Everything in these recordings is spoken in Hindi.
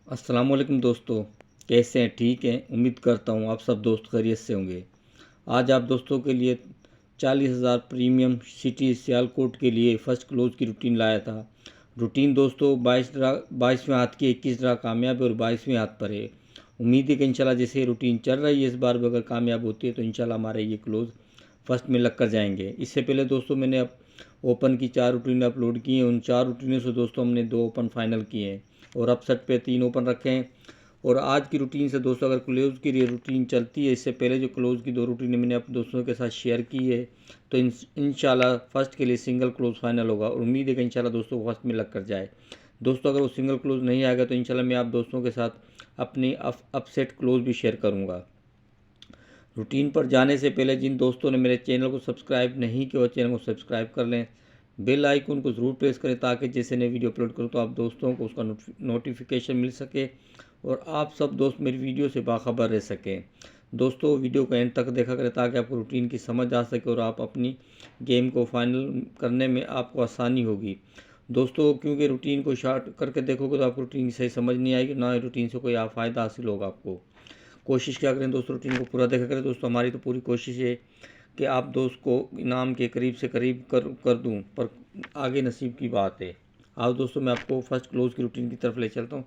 अस्सलाम वालेकुम दोस्तों, कैसे हैं? ठीक हैं। उम्मीद करता हूँ आप सब दोस्त खैरियत से होंगे। आज आप दोस्तों के लिए 40,000 प्रीमियम सिटी सियालकोट के लिए फ़र्स्ट क्लोज की रूटीन लाया था। रूटीन दोस्तों 22वें हाथ की 21 ड्रा कामयाब है और 22वें हाथ पर है। उम्मीद है कि इंशाल्लाह जैसे ये रूटीन चल रही है इस बार भी अगर कामयाब होती है तो इंशाल्लाह हमारे ये क्लोज फर्स्ट में लग कर जाएंगे। इससे पहले दोस्तों मैंने अब ओपन की 4 रूटीन अपलोड की हैं। उन 4 रूटीनों से दोस्तों हमने 2 ओपन फाइनल किए हैं और अपसेट पे 3 ओपन रखे हैं। और आज की रूटीन से दोस्तों अगर क्लोज की रूटीन चलती है, इससे पहले जो क्लोज की 2 रूटीन मैंने अपने दोस्तों के साथ शेयर की है, तो इंशाल्लाह फर्स्ट के लिए सिंगल क्लोज फाइनल होगा और उम्मीद है कि इंशाल्लाह दोस्तों फर्स्ट में लग कर जाए। दोस्तों अगर वो सिंगल क्लोज नहीं आएगा तो इंशाल्लाह मैं आप दोस्तों के साथ अपनी अपसेट क्लोज भी शेयर करूँगा। रूटीन पर जाने से पहले जिन दोस्तों ने मेरे चैनल को सब्सक्राइब नहीं किया वो चैनल को सब्सक्राइब कर लें, बेल आइकन को ज़रूर प्रेस करें ताकि जैसे नई वीडियो अपलोड करूँ तो आप दोस्तों को उसका नोटिफिकेशन मिल सके और आप सब दोस्त मेरी वीडियो से बाखबर रह सकें। दोस्तों वीडियो को एंड तक देखा करें ताकि आपको रूटीन की समझ आ सके और आप अपनी गेम को फाइनल करने में आपको आसानी होगी। दोस्तों क्योंकि रूटीन को शॉर्ट करके देखोगे तो आपको रूटीन सही समझ नहीं आएगी, ना रूटीन से कोई फ़ायदा हासिल होगा आपको। कोशिश क्या करें दोस्तों, रूटीन को पूरा देखा करें। दोस्तों हमारी तो पूरी कोशिश है कि आप दोस्त को इनाम के करीब से करीब कर दूं, पर आगे नसीब की बात है। आओ दोस्तों मैं आपको फर्स्ट क्लोज की रूटीन की तरफ ले चलता हूं।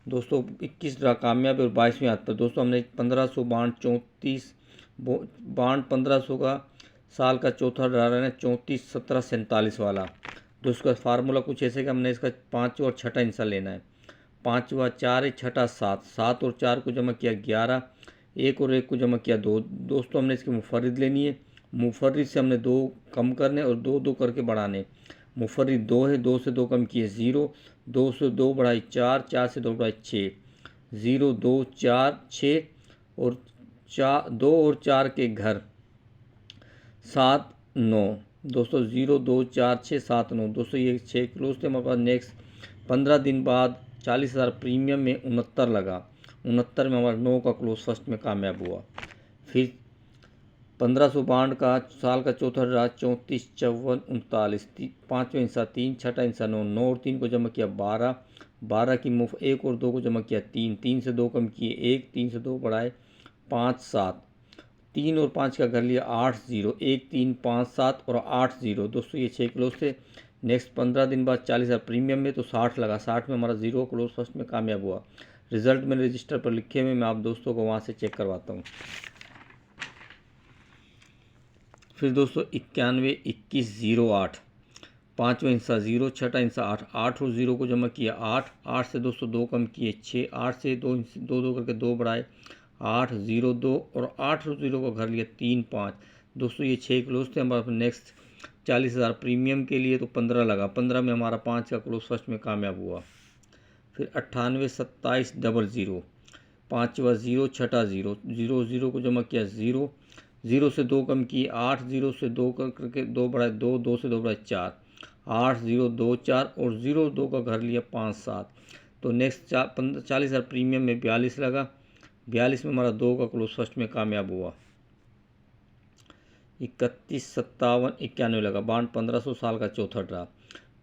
दोस्तों 21 ड्रा कामयाब है और 22वें हाथ पर दोस्तों हमने 1500 बांड 34 बांड 1500 का साल का चौथा ड्रा रहना है, 34 17 47 वाला। दोस्तों का फार्मूला कुछ ऐसे कि हमने इसका 5 और छठा हिस्सा लेना है। 5वां 4 है, छठा 7, 7 और 4 को जमा किया 11, 1 और 1 को जमा किया 2। दोस्तों हमने इसकी मुफर्रिद लेनी है। मुफर्रिद से हमने 2 कम करने और 2 2 करके बढ़ाने। मुफर्रिद 2 है, 2 से 2 कम किए 0, 2 से 2 बढ़ाई 4, 4 से 2 बढ़ाई 6, 0 2 4 6 और 2 और 4 के घर 7 9। दोस्तों 0 2 4 6 7 9। दोस्तों ये 6 क्लोज थे हमारे पास। नेक्स्ट 15 दिन बाद 40,000 प्रीमियम में 69 लगा। 69 में हमारा 9 का क्लोज फर्स्ट में कामयाब हुआ। फिर 1500 बांड का साल का चौथा रहा 34 54 39, पाँचवें हिस्सा 3, छठा हिस्सा 9, 9 और 3 को जमा किया 12, 12 की मुफ 1 और 2 को जमा किया 3, 3 से 2 कम किए 1, 3 से 2 बढ़ाए 5 7, 3 और 5 का कर लिया 8 0, 1 3 5 7 और 8 0। दोस्तों ये 6 क्लोज थे। नेक्स्ट 15 दिन बाद 40,000 प्रीमियम में तो 60 लगा। 60 में हमारा 0 क्लोज फर्स्ट में कामयाब हुआ। रिजल्ट मैंने रजिस्टर पर लिखे हुए मैं आप दोस्तों को वहाँ से चेक करवाता हूँ। फिर दोस्तों 91 21 0 8, पाँचवें हिस्सा 0, छठा हिस्सा 8, 8 और 0 को जमा किया 8, 8 से दोस्तों 2 कम किए 6, 8 से 2 2 2 करके 2 बढ़ाए 8 0 2 और 8 और 0 को घर लिया 3 5। दोस्तों ये 6 क्लोज थे हमारे। नेक्स्ट 40,000 प्रीमियम के लिए तो 15 लगा। 15 में हमारा 5 का क्लोज फर्स्ट में कामयाब हुआ। फिर 98 27 00, पाँचवा 0, छठा 0, 0 0 को जमा किया 0, 0 से 2 कम किए 8, 0 से 2 करके 2 बढ़ाए 2, 2 से 2 बढ़ाए 4, 8 0 2 4 और 0 2 का घर लिया 5 7। तो नेक्स्ट 40,000 प्रीमियम में 42 लगा। 42 में हमारा 2 का क्लोज फर्स्ट में कामयाब हुआ। 31 57 91 लगा। बांड 1500 साल का चौथा ड्रा।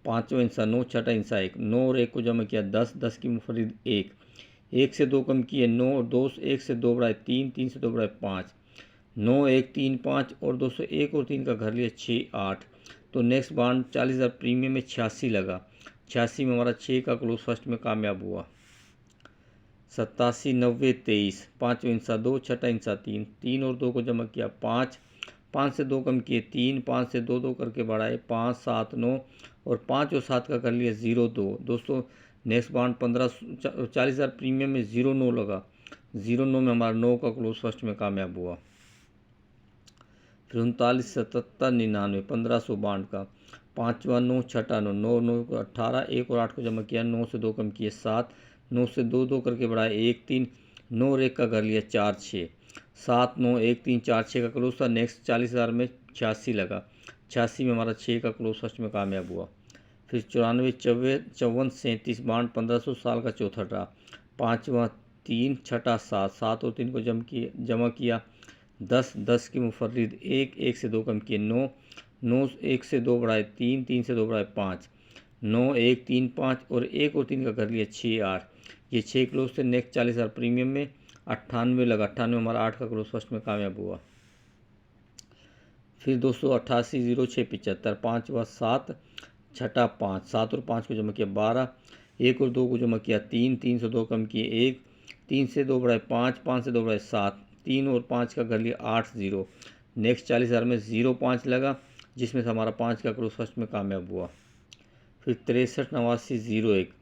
पाँचवें हिस्सा 9, छठा हिस्सा 1, 9 और 1 को जमा किया 10, 10 की मुफरिद 1, 1 से 2 कम किए 9 और 2 1 से 2 बढ़ाए 3, 3 से 2 बढ़ाए 5, 9 1 3 5 और 2 से 1 और 3 का घर लिया 6 8। तो नेक्स्ट बांड 40,000 प्रीमियम में 86 लगा। 86 में हमारा 6 का क्लोज फर्स्ट में कामयाब हुआ। 87 90 23, पाँचवें हिस्सा 2, छठा हिस्सा 3, 3 और 2 को जमा किया 5, 5 से 2 कम किए 3, 5 से 2 2 करके बढ़ाए 5 7 9 और 5 और 7 का कर लिया 0 2। दोस्तों नेक्स्ट बांड 40,000 प्रीमियम में 0 9 लगा। 0 9 में हमारा 9 का क्लोज फर्स्ट में कामयाब हुआ। फिर 39 77 99, 1500 बांड का पाँचवा 9, छठा 9, 9 9 को 18, 1 और 8 को जमा किया 9 से 2 कम किए 7, 9 से 2 2 करके बढ़ाए 1 3, 9 और 1 का कर लिया 4 6, 7 9 1 3 4 6 का क्लोज था। नेक्स्ट 40,000 में 86 लगा। 86 में हमारा 6 का क्लोज फर्स्ट में कामयाब हुआ। फिर 94 54 37 बांड 1500 साल का चौथा ड्रा। पाँचवा 3, छठा 7, 7 और 3 को जमा किया 10, 10 की मुफर्रिद 1, 1 से 2 कम किए 9, 9 1 से 2 बढ़ाए 3, 3 से 2 बढ़ाए 5, 9 1 3 5 और 1 और 3 का कर लिया 6 8। ये 6 क्लोज थे। नेक्स्ट 40,000 प्रीमियम में 98 लगा। 98 हमारा 8 का क्लोज फर्स्ट में कामयाब हुआ। फिर दोस्तों 88 06 75, 5 हुआ 7, छठा 5, 7 और 5 को जमा किया 12, 1 और 2 को जमा किया 3, 3 से 2 कम किए 1, 3 से 2 बढ़ाए 5, 5 से 2 बढ़ाए 7, 3 और 5 का कर लिया 8 0। नेक्स्ट 40,000 में 05 लगा, जिसमें से हमारा 5 का क्लोज फर्स्ट में कामयाब हुआ। फिर 63 89 01,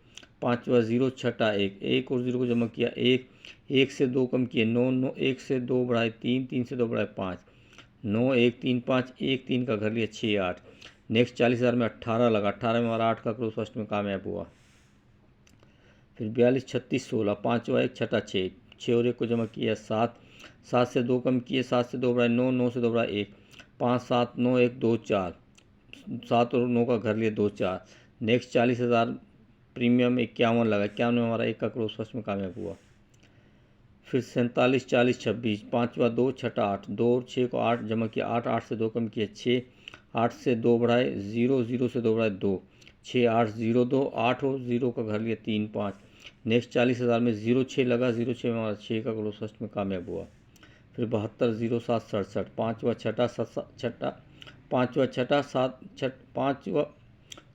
5 हुआ 0, छठा 1, 1 और 0 को जमा किया 1, 1 से 2 कम किए 9, 9 1 से 2 बढ़ाए 3, 3 से 2 बढ़ाए 5, 9 1 3 5, 1 3 का घर लिया 6 8। नेक्स्ट 40,000 में 18 लगा। 18 में हमारा 8 का क्लोज फर्स्ट में कामयाब हुआ। फिर 42 36 16, 5 हुआ 1, छठा 6, 6 और 1 को जमा किया 7, 7 से 2 कम किए 7 से 2 बढ़ाए 9, 9 से 2 बढ़ाए 1, 5 7 9 1 2 4, 7 और 9 का घर लिया 2 4। नेक्स्ट 40,000 प्रीमियम 51 लगा। 51 में हमारा 1 का क्लोज फर्स्ट में कामयाब हुआ। फिर 47 40 26, 5 हुआ 2, छठा 8, 2 और 6 को 8 जमा किया 8, 8 से 2 कम किया 6, 8 से 2 बढ़ाए 0, 0 से 2 बढ़ाए 2, 6 8 0 2, 8 और 0 का घर लिया 3 5। नेक्स्ट 40,000 में 06 लगा। 06 में हमारा 6 का क्लोज फर्स्ट में कामयाब हुआ। फिर 72 07 67, 5 हुआ छठा 5 हुआ छठा 7 5 हुआ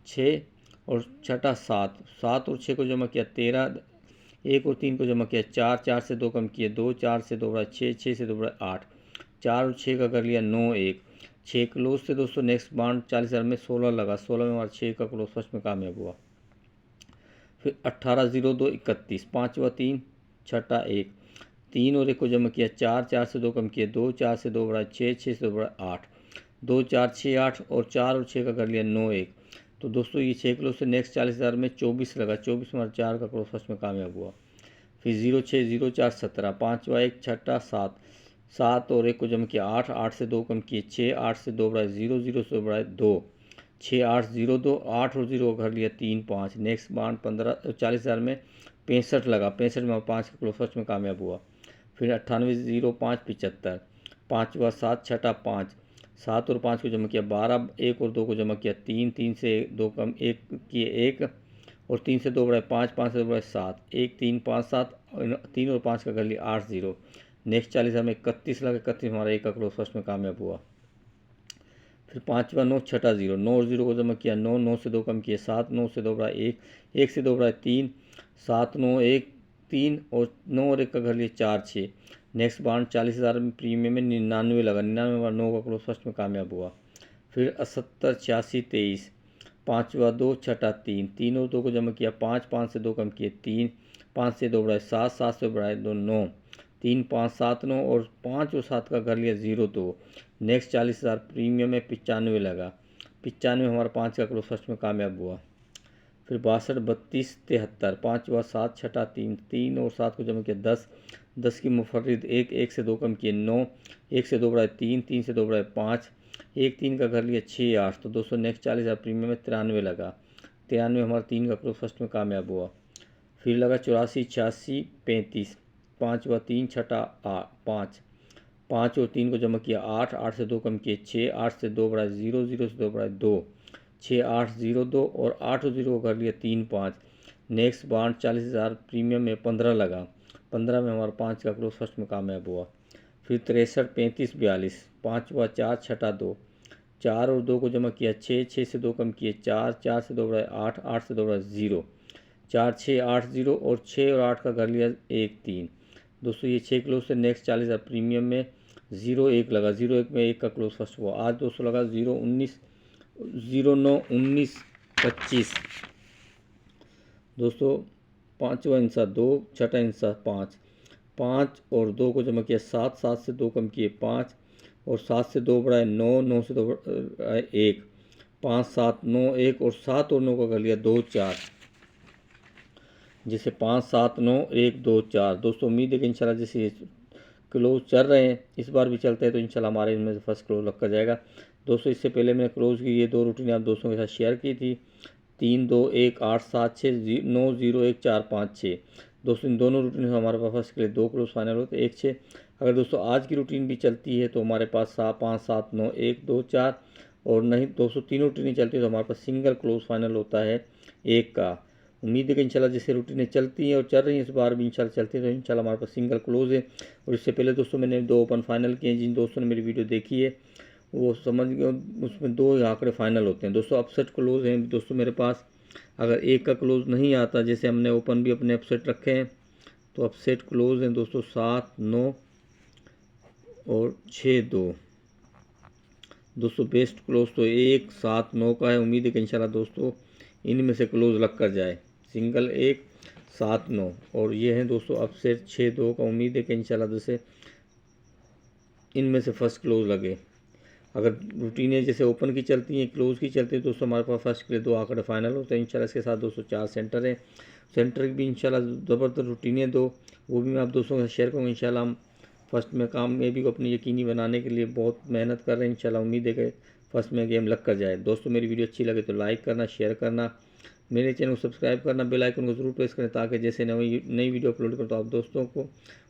6 और छठा 7, 7 और 6 को जमा किया 13, 1 और 3 को जमा किया 4, 4 से 2 कम किए 2, 4 से 2 बढ़ाए 6, 6 से 2 बढ़ाए 8, 4 और 6 का कर लिया 9 1, 6 क्लोज से दोस्तों। नेक्स्ट बाउंड 40,000 में 16 लगा। 16 में हमारा 6 का क्लोज फर्स्ट में कामयाब हुआ। फिर 18 02 31, 5 हुआ 3, छठा 1, 3 और 1 को जमा किया 4, 4 से 2 कम किए 2, 4 से 2 बढ़ाए 6, 6 से 2 बढ़ाए 8, 2 4 6 8 और 4 और 6 का कर लिया 9 1। तो दोस्तों ये 6 क्लोज से नेक्स्ट 40,000 में 24 लगा। 24 में हमारा 4 का क्लोज फर्स्ट में कामयाब हुआ। फिर 06 04 17, 5 हुआ 1, छठा 7, 7 और 1 को जमा किया 8, 8 से 2 कम किए 6, 8 से 2 बढ़ाए 0, 0 से 2 बढ़ाए 2, 6 8 0 2, 8 और 0 का घर लिया 3 5। नेक्स्ट बाउंड 40,000 में 65 लगा। 65 में 5 का क्लोज फर्स्ट में कामयाब हुआ। फिर 98 05 75, 5 हुआ 7, छठा 5, 7 और 5 को जमा किया 12, 1 और 2 को जमा किया 3, 3 से 2 कम 1 किए 1 और 3 से 2 बढ़ाए 5, 5 से 2 बढ़ाए 7, 1 3 5 7, 3 और 5 का कर लिया 8 0। नेक्स्ट 40,000 में 31 लगा। 31 हमारा 1 का क्लोज फर्स्ट में कामयाब हुआ। फिर 5 9 छठा 0, 9 और 0 को जमा किया 9, 9 से 2 कम किए 7, 9 से 2 बढ़ाए 1, 1 से 2 बढ़ाए 3, 7 9 1 3 और 9 और 1 का घर लिया 4 6। नेक्स्ट बाउंड 40,000 में प्रीमियम में 99 लगा। 99 में 9 का क्लोज फर्स्ट में कामयाब हुआ। फिर 78 86 23, 5 हुआ 2, छठा 3, 3 और 2 को जमा किया 5, 5 से 2 कम किए 3, 5 से 2 बढ़ाए 7, 7 से बढ़ाए 2 9, 3 5 7 9 और 5 और 7 का कर लिया 0 2। नेक्स्ट 40,000 प्रीमियम में 95 लगा। 95 में हमारा 5 का क्लोज फर्स्ट में कामयाब हुआ। फिर 62 32 73, 5 हुआ 7, छठा 3, 3 और 7 को जमा किया 10, 10 की मुफर्रिद 1, 1 से 2 कम किए 9, 1 से 2 बढ़ाए 3, 3 से 2 बढ़ाए 5, 1 3 का कर लिया 6 8। तो दोस्तों नेक्स्ट 40,000 प्रीमियम में 93 लगा। 93 हमारा 3 का क्लोज फर्स्ट में कामयाब हुआ। फिर लगा 84 86 35, 5 हुआ 3, छठा 5, 5 और 3 को जमा किया 8, 8 से 2 कम किए 6, 8 से 2 बढ़ाए 0, 0 से 2 बढ़ाए 2, 6 8 0 2 और 8 और 0 को कर लिया 3 5। नेक्स्ट बाउंड 40,000 प्रीमियम में 15 लगा। 15 में हमारा 5 का क्लोज फर्स्ट में कामयाब हुआ। फिर 63 35 42, 5 हुआ 4, छठा 2, 4 और 2 को जमा किया 6, 6 से 2 कम किए 4, 4 से 2 बढ़ाए 8, 8 से 2 बढ़ाए 0, 4 6 8 0 और 6 और 8 का कर लिया 1 3। दोस्तों ये 6 क्लोज से नेक्स्ट 40,000 प्रीमियम में 0 1 लगा। 0 1 में 1 का क्लोज फर्स्ट हुआ। आज दोस्तों लगा 0 19 0 9 19 25। दोस्तों 5वां इंसा 2, छठा इंसा 5, 5 और 2 को जमा किया 7, 7 से 2 कम किए 5 और 7 से 2 बढ़ाए 9, 9 से 2 बढ़ाए 1, 5 7 9 1 और 7 और 9 का कर लिया 2 4, जिसे 5 7 9 1 2 4। दोस्तों उम्मीद है कि इंशाल्लाह जैसे क्लोज चल रहे हैं इस बार भी चलते हैं तो इंशाल्लाह हमारे इनमें से फर्स्ट क्लोज रखा जाएगा। दोस्तों इससे पहले मैंने क्लोज की ये 2 रूटीन आप दोस्तों के साथ शेयर की थी, 3 2 1 8 7 6 9 0 1 4 5 6। दोस्तों इन दोनों रूटीन से हमारे पास फर्स्ट के लिए 2 क्लोज फाइनल होते 1 6। अगर दोस्तों आज की रूटीन भी चलती है तो हमारे पास 5 7 9 1 2 4 और नहीं दोस्तों तीनों रूटीन चलती है तो हमारे पास सिंगल क्लोज फाइनल होता है 1 का। उम्मीद है कि इंशाल्लाह जैसे रूटीनें चलती हैं और चल रही हैं इस बार भी इंशाल्लाह चलती हैं, तो इंशाल्लाह हमारे पास सिंगल क्लोज है। और इससे पहले दोस्तों मैंने 2 ओपन फाइनल किए हैं। जिन दोस्तों ने मेरी वीडियो देखी है वो समझ गए, उसमें 2 आंकड़े फाइनल होते हैं दोस्तों। अपसेट क्लोज हैं दोस्तों मेरे पास। अगर 1 का क्लोज नहीं आता, जैसे हमने ओपन भी अपने अपसेट रखे हैं, तो अपसेट क्लोज हैं दोस्तों 7, 9 और 6, 2। दोस्तों बेस्ट क्लोज तो 1, 7, 9 का है। उम्मीद है कि इंशाल्लाह दोस्तों इनमें से क्लोज लग कर जाए। सिंगल 1, 7, 9 और ये है दोस्तों अपसेट 6, 2 का। उम्मीद है कि इंशाल्लाह जैसे इनमें से फर्स्ट क्लोज लगे। अगर रूटीनें जैसे ओपन की चलती हैं, क्लोज की चलती है, दोस्तों हमारे पास फर्स्ट के लिए 2 आंकड़े फाइनल होते हैं इंशाल्लाह। इसके साथ दोस्तों 4 सेंटर हैं। सेंटर भी इंशाल्लाह ज़बरदस्त रूटीनें दो, वो भी मैं आप दोस्तों के साथ शेयर करूँगा इंशाल्लाह। हम फर्स्ट में काम में भी को अपनी यकीनी बनाने के लिए बहुत मेहनत कर रहे हैं इंशाल्लाह। उम्मीद है कि फर्स्ट में गेम लग कर जाए। दोस्तों मेरी वीडियो अच्छी लगे तो लाइक करना, शेयर करना, मेरे चैनल को सब्सक्राइब करना, बेल आइकन को जरूर प्रेस करें ताकि जैसे नई वीडियो अपलोड करूँ तो आप दोस्तों को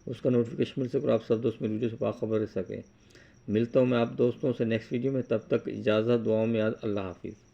उसका नोटिफिकेशन मिल सके और आप सब दोस्त मेरी वीडियो से बाखबर रह सकें। मिलता हूँ मैं आप दोस्तों से नेक्स्ट वीडियो में, तब तक इजाज़त, दुआओं में याद। अल्लाह हाफिज़।